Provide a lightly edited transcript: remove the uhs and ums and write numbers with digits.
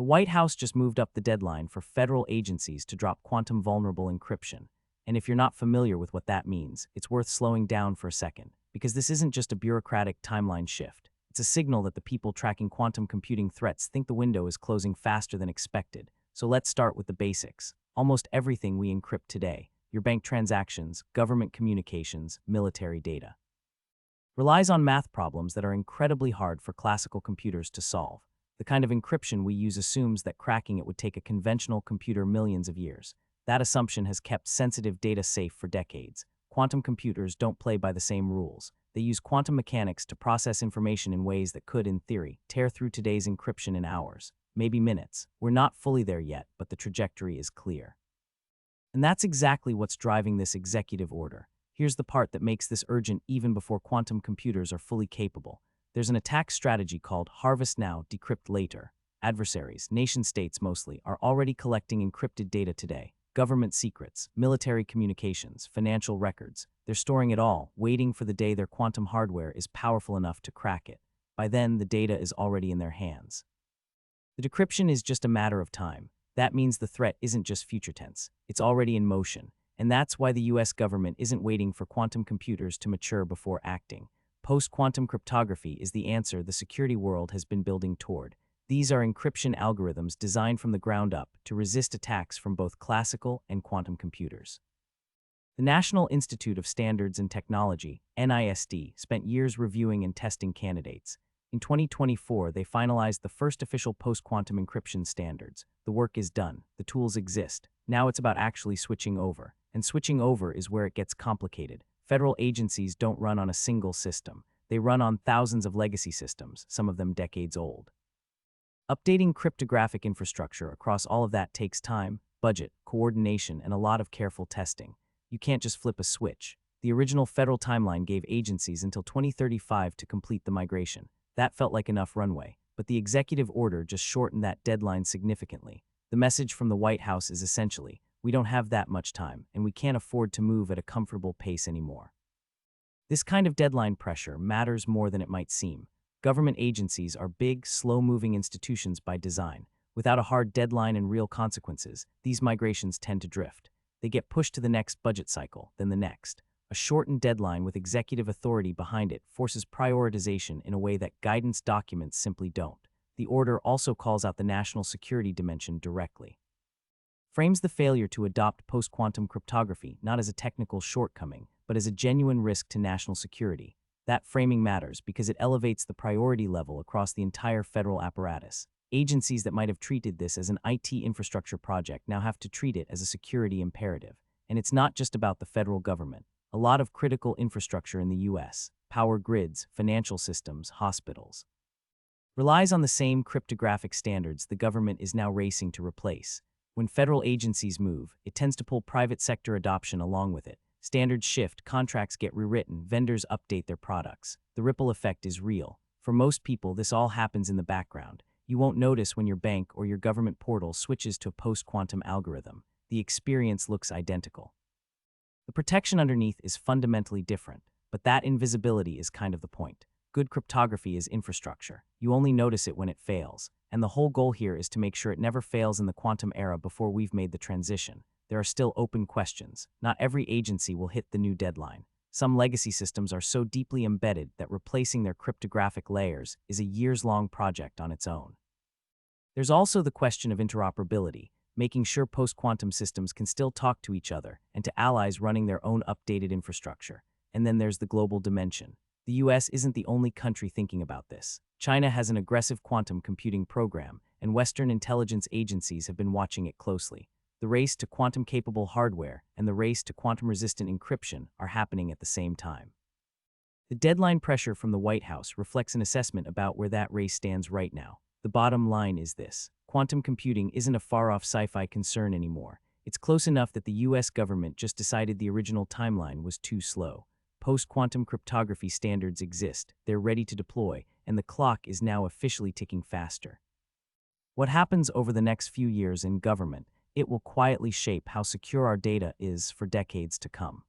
The White House just moved up the deadline for federal agencies to drop quantum vulnerable encryption. And if you're not familiar with what that means, it's worth slowing down for a second, because this isn't just a bureaucratic timeline shift. It's a signal that the people tracking quantum computing threats think the window is closing faster than expected. So let's start with the basics. Almost everything we encrypt today, your bank transactions, government communications, military data, relies on math problems that are incredibly hard for classical computers to solve. The kind of encryption we use assumes that cracking it would take a conventional computer millions of years. That assumption has kept sensitive data safe for decades. Quantum computers don't play by the same rules. They use quantum mechanics to process information in ways that could, in theory, tear through today's encryption in hours, maybe minutes. We're not fully there yet, but the trajectory is clear. And that's exactly what's driving this executive order. Here's the part that makes this urgent even before quantum computers are fully capable. There's an attack strategy called harvest now, decrypt later. Adversaries, nation-states mostly, are already collecting encrypted data today. Government secrets, military communications, financial records. They're storing it all, waiting for the day their quantum hardware is powerful enough to crack it. By then, the data is already in their hands. The decryption is just a matter of time. That means the threat isn't just future tense. It's already in motion. And that's why the US government isn't waiting for quantum computers to mature before acting. Post-quantum cryptography is the answer the security world has been building toward. These are encryption algorithms designed from the ground up to resist attacks from both classical and quantum computers. The National Institute of Standards and Technology, NIST, spent years reviewing and testing candidates. In 2024, they finalized the first official post-quantum encryption standards. The work is done. The tools exist. Now it's about actually switching over. And switching over is where it gets complicated. Federal agencies don't run on a single system. They run on thousands of legacy systems, some of them decades old. Updating cryptographic infrastructure across all of that takes time, budget, coordination, and a lot of careful testing. You can't just flip a switch. The original federal timeline gave agencies until 2035 to complete the migration. That felt like enough runway, but the executive order just shortened that deadline significantly. The message from the White House is essentially, we don't have that much time, and we can't afford to move at a comfortable pace anymore. This kind of deadline pressure matters more than it might seem. Government agencies are big, slow-moving institutions by design. Without a hard deadline and real consequences, these migrations tend to drift. They get pushed to the next budget cycle, then the next. A shortened deadline with executive authority behind it forces prioritization in a way that guidance documents simply don't. The order also calls out the national security dimension directly. Frames the failure to adopt post-quantum cryptography not as a technical shortcoming, but as a genuine risk to national security. That framing matters because it elevates the priority level across the entire federal apparatus. Agencies that might have treated this as an IT infrastructure project now have to treat it as a security imperative. And it's not just about the federal government. A lot of critical infrastructure in the US, power grids, financial systems, hospitals, relies on the same cryptographic standards the government is now racing to replace. When federal agencies move, it tends to pull private sector adoption along with it. Standards shift, contracts get rewritten, vendors update their products. The ripple effect is real. For most people, this all happens in the background. You won't notice when your bank or your government portal switches to a post-quantum algorithm. The experience looks identical. The protection underneath is fundamentally different, but that invisibility is kind of the point. Good cryptography is infrastructure. You only notice it when it fails. And the whole goal here is to make sure it never fails in the quantum era before we've made the transition. There are still open questions. Not every agency will hit the new deadline. Some legacy systems are so deeply embedded that replacing their cryptographic layers is a years-long project on its own. There's also the question of interoperability, making sure post-quantum systems can still talk to each other and to allies running their own updated infrastructure. And then there's the global dimension. The US isn't the only country thinking about this. China has an aggressive quantum computing program, and Western intelligence agencies have been watching it closely. The race to quantum-capable hardware and the race to quantum-resistant encryption are happening at the same time. The deadline pressure from the White House reflects an assessment about where that race stands right now. The bottom line is this: quantum computing isn't a far-off sci-fi concern anymore. It's close enough that the US government just decided the original timeline was too slow. Post-quantum cryptography standards exist, they're ready to deploy, and the clock is now officially ticking faster. What happens over the next few years in government, it will quietly shape how secure our data is for decades to come.